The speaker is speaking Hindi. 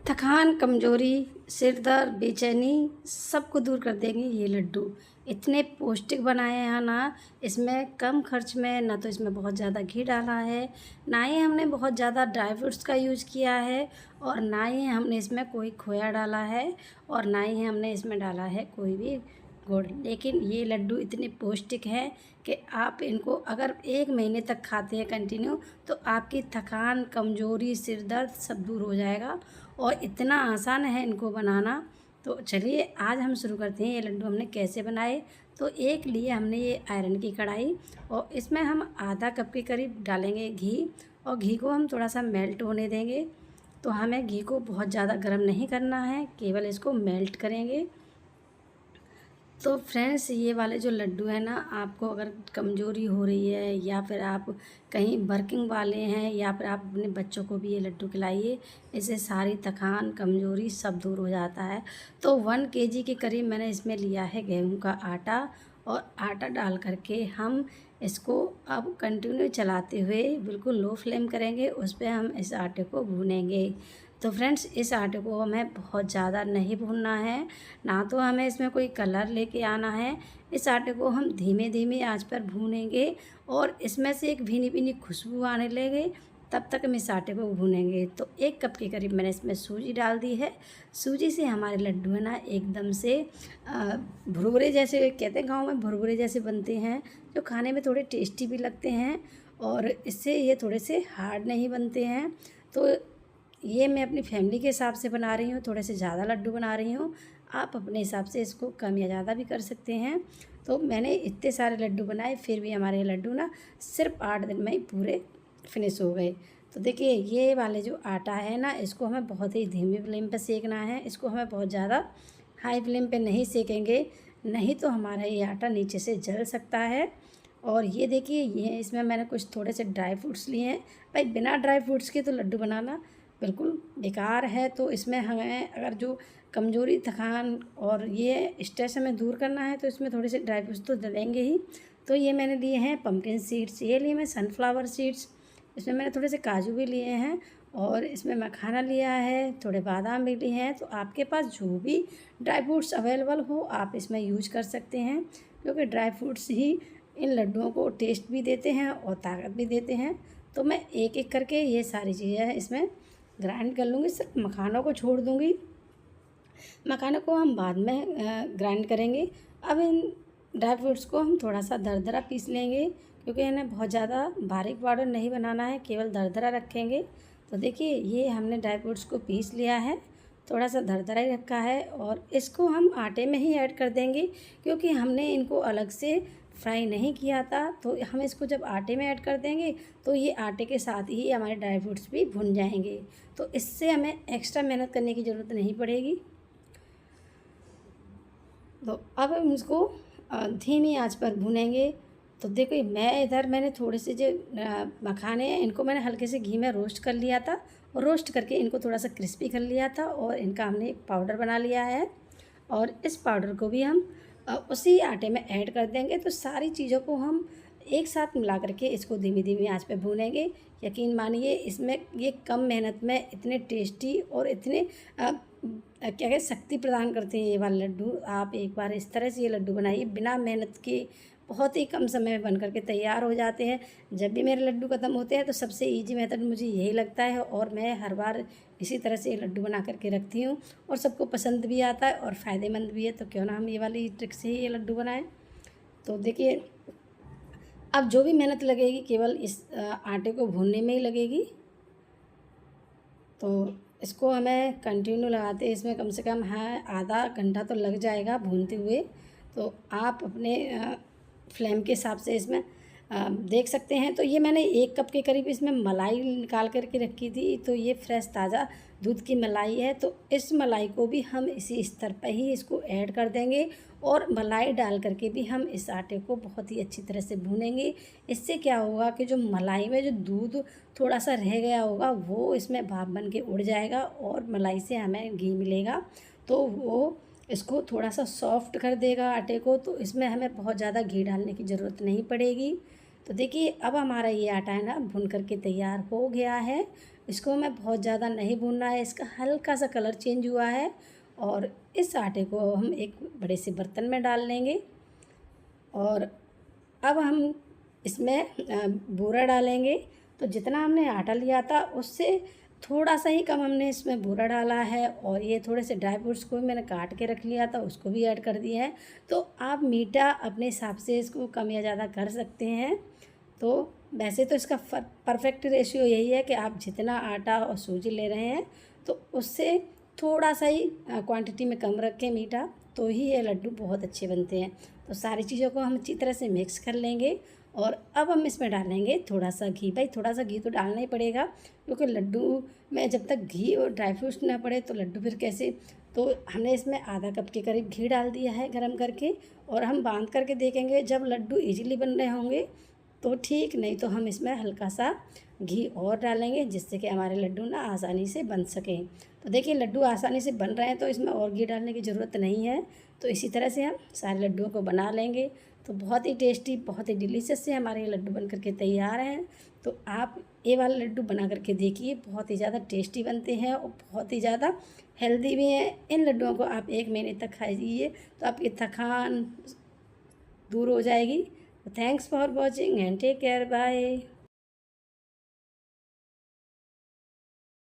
थकान, कमज़ोरी, सिर दर्द, बेचैनी सबको दूर कर देंगे ये लड्डू। इतने पौष्टिक बनाए हैं ना, इसमें कम खर्च में, ना तो इसमें बहुत ज़्यादा घी डाला है, ना ही हमने बहुत ज़्यादा ड्राई फ्रूट्स का यूज़ किया है और ना ही हमने इसमें कोई खोया डाला है और ना ही हमने इसमें डाला है कोई भी गुड़। लेकिन ये लड्डू इतने पौष्टिक हैं कि आप इनको अगर 1 महीने तक खाते हैं कंटिन्यू, तो आपकी थकान, कमज़ोरी, सिर दर्द सब दूर हो जाएगा और इतना आसान है इनको बनाना। तो चलिए आज हम शुरू करते हैं ये लड्डू हमने कैसे बनाए। तो एक लिए हमने ये आयरन की कढ़ाई और इसमें हम आधा कप के करीब डालेंगे घी और घी को हम थोड़ा सा मेल्ट होने देंगे। तो हमें घी को बहुत ज़्यादा गर्म नहीं करना है, केवल इसको मेल्ट करेंगे। तो फ्रेंड्स, ये वाले जो लड्डू है ना, आपको अगर कमज़ोरी हो रही है या फिर आप कहीं वर्किंग वाले हैं या फिर आप अपने बच्चों को भी ये लड्डू खिलाइए, इससे सारी थकान, कमज़ोरी सब दूर हो जाता है। तो 1 केजी के करीब मैंने इसमें लिया है गेहूं का आटा और आटा डाल करके हम इसको अब कंटिन्यू चलाते हुए बिल्कुल लो फ्लेम करेंगे, उस पर हम इस आटे को भूनेंगे। तो फ्रेंड्स, इस आटे को हमें बहुत ज़्यादा नहीं भूनना है, ना तो हमें इसमें कोई कलर लेके आना है। इस आटे को हम धीमे धीमे आंच पर भूनेंगे और इसमें से एक भीनी भीनी खुशबू आने लगे, तब तक हम इस आटे को भूनेंगे। तो 1 कप के करीब मैंने इसमें सूजी डाल दी है। सूजी से हमारे लड्डू है ना एकदम से भुरभुरे जैसे, कहते हैं गाँव में भुरभुरे जैसे बनते हैं, जो खाने में थोड़े टेस्टी भी लगते हैं और इससे ये थोड़े से हार्ड नहीं बनते हैं। तो ये मैं अपनी फैमिली के हिसाब से बना रही हूँ, थोड़े से ज़्यादा लड्डू बना रही हूँ। आप अपने हिसाब से इसको कम या ज़्यादा भी कर सकते हैं। तो मैंने इतने सारे लड्डू बनाए, फिर भी हमारे लड्डू ना सिर्फ 8 दिन में ही पूरे फिनिश हो गए। तो देखिए, ये वाले जो आटा है ना, इसको हमें बहुत ही धीमी फ्लेम पर सेकना है। इसको हमें बहुत ज़्यादा हाई फ्लेम पे नहीं सेकेंगे, नहीं तो हमारा ये आटा नीचे से जल सकता है। और ये देखिए, ये इसमें मैंने कुछ थोड़े से ड्राई फ्रूट्स लिए हैं। भाई, बिना ड्राई फ्रूट्स के तो लड्डू बनाना बिल्कुल बेकार है। तो इसमें हमें अगर जो कमज़ोरी, थकान और ये स्ट्रेस हमें दूर करना है, तो इसमें थोड़े से ड्राई फ्रूट्स तो डलेंगे ही। तो ये मैंने लिए हैं पम्पकिन सीड्स, ये लिए मैं सनफ्लावर सीड्स, इसमें मैंने थोड़े से काजू भी लिए हैं और इसमें मखाना लिया है, थोड़े बादाम भी लिए हैं। तो आपके पास जो भी ड्राई फ्रूट्स अवेलेबल हो आप इसमें यूज कर सकते हैं, क्योंकि ड्राई फ्रूट्स ही इन लड्डुओं को टेस्ट भी देते हैं और ताकत भी देते हैं। तो मैं एक एक करके ये सारी चीज़ें इसमें ग्राइंड कर लूँगी, सिर्फ मखानों को छोड़ दूँगी। मखानों को हम बाद में ग्राइंड करेंगे। अब इन ड्राई फ्रूट्स को हम थोड़ा सा दरदरा पीस लेंगे, क्योंकि इन्हें बहुत ज़्यादा बारीक पाउडर नहीं बनाना है, केवल दरदरा रखेंगे। तो देखिए, ये हमने ड्राई फ्रूट्स को पीस लिया है, थोड़ा सा दरदरा ही रखा है और इसको हम आटे में ही ऐड कर देंगे, क्योंकि हमने इनको अलग से फ्राई नहीं किया था। तो हम इसको जब आटे में ऐड कर देंगे तो ये आटे के साथ ही हमारे ड्राई फ्रूट्स भी भुन जाएंगे। तो इससे हमें एक्स्ट्रा मेहनत करने की ज़रूरत नहीं पड़ेगी। तो अब हम इसको धीमी आंच पर भूनेंगे। तो देखिए, मैंने थोड़े से जो मखाने हैं, इनको मैंने हल्के से घी में रोस्ट कर लिया था और रोस्ट करके इनको थोड़ा सा क्रिस्पी कर लिया था और इनका हमने एक पाउडर बना लिया है। और इस पाउडर को भी हम उसी आटे में ऐड कर देंगे। तो सारी चीज़ों को हम एक साथ मिला करके इसको धीमी धीमी आंच पे भूनेंगे। यकीन मानिए, इसमें ये कम मेहनत में इतने टेस्टी और इतने क्या कहते शक्ति प्रदान करते हैं ये वाले लड्डू। आप एक बार इस तरह से ये लड्डू बनाइए, बिना मेहनत के बहुत ही कम समय में बन करके तैयार हो जाते हैं। जब भी मेरे लड्डू ख़त्म होते हैं तो सबसे ईजी मेथड मुझे यही लगता है और मैं हर बार इसी तरह से ये लड्डू बना करके रखती हूँ और सबको पसंद भी आता है और फ़ायदेमंद भी है। तो क्यों ना हम ये वाली ट्रिक से ही ये लड्डू बनाएं। तो देखिए, अब जो भी मेहनत लगेगी केवल इस आटे को भूनने में ही लगेगी। तो इसको हमें कंटिन्यू लगाते हैं, इसमें कम से कम आधा घंटा तो लग जाएगा भूनते हुए। तो आप अपने फ्लेम के हिसाब से इसमें देख सकते हैं। तो ये मैंने 1 कप के करीब इसमें मलाई निकाल करके रखी थी। तो ये फ्रेश ताज़ा दूध की मलाई है। तो इस मलाई को भी हम इसी स्तर पर ही इसको ऐड कर देंगे और मलाई डाल करके भी हम इस आटे को बहुत ही अच्छी तरह से भूनेंगे। इससे क्या होगा कि जो मलाई में जो दूध थोड़ा सा रह गया होगा वो इसमें भाप बन के उड़ जाएगा और मलाई से हमें घी मिलेगा, तो वो इसको थोड़ा सा सॉफ्ट कर देगा आटे को। तो इसमें हमें बहुत ज़्यादा घी डालने की ज़रूरत नहीं पड़ेगी। तो देखिए, अब हमारा ये आटा है ना भुन करके तैयार हो गया है। इसको हमें बहुत ज़्यादा नहीं भूनना है, इसका हल्का सा कलर चेंज हुआ है। और इस आटे को हम एक बड़े से बर्तन में डाल लेंगे और अब हम इसमें बूरा डालेंगे। तो जितना हमने आटा लिया था उससे थोड़ा सा ही कम हमने इसमें बूरा डाला है। और ये थोड़े से ड्राई फ्रूट्स को भी मैंने काट के रख लिया था, उसको भी ऐड कर दिया है। तो आप मीठा अपने हिसाब से इसको कम या ज़्यादा कर सकते हैं। तो वैसे तो इसका परफेक्ट रेशियो यही है कि आप जितना आटा और सूजी ले रहे हैं तो उससे थोड़ा सा ही क्वांटिटी में कम रखें मीठा, तो ही ये लड्डू बहुत अच्छे बनते हैं। तो सारी चीज़ों को हम अच्छी तरह से मिक्स कर लेंगे और अब हम इसमें डालेंगे थोड़ा सा घी। भाई थोड़ा सा घी तो डालना ही पड़ेगा, क्योंकि लड्डू में जब तक घी और ड्राई फ्रूट्स ना पड़े तो लड्डू फिर कैसे। तो हमने इसमें आधा कप के करीब घी डाल दिया है गरम करके, और हम बांध करके देखेंगे जब लड्डू इजीली बन रहे होंगे तो ठीक, नहीं तो हम इसमें हल्का सा घी और डालेंगे जिससे कि हमारे लड्डू ना आसानी से बन सकें। तो देखिए लड्डू आसानी से बन रहे हैं तो इसमें और घी डालने की ज़रूरत नहीं है। तो इसी तरह से हम सारे लड्डुओं को बना लेंगे। तो बहुत ही टेस्टी, बहुत ही डिलीशियस से हमारे ये लड्डू बन करके तैयार हैं। तो आप ये वाले लड्डू बना करके देखिए, बहुत ही ज़्यादा टेस्टी बनते हैं और बहुत ही ज़्यादा हेल्दी भी हैं। इन लड्डुओं को आप 1 महीने तक खाइए तो आपकी थकान दूर हो जाएगी। Thanks for watching and take care, bye.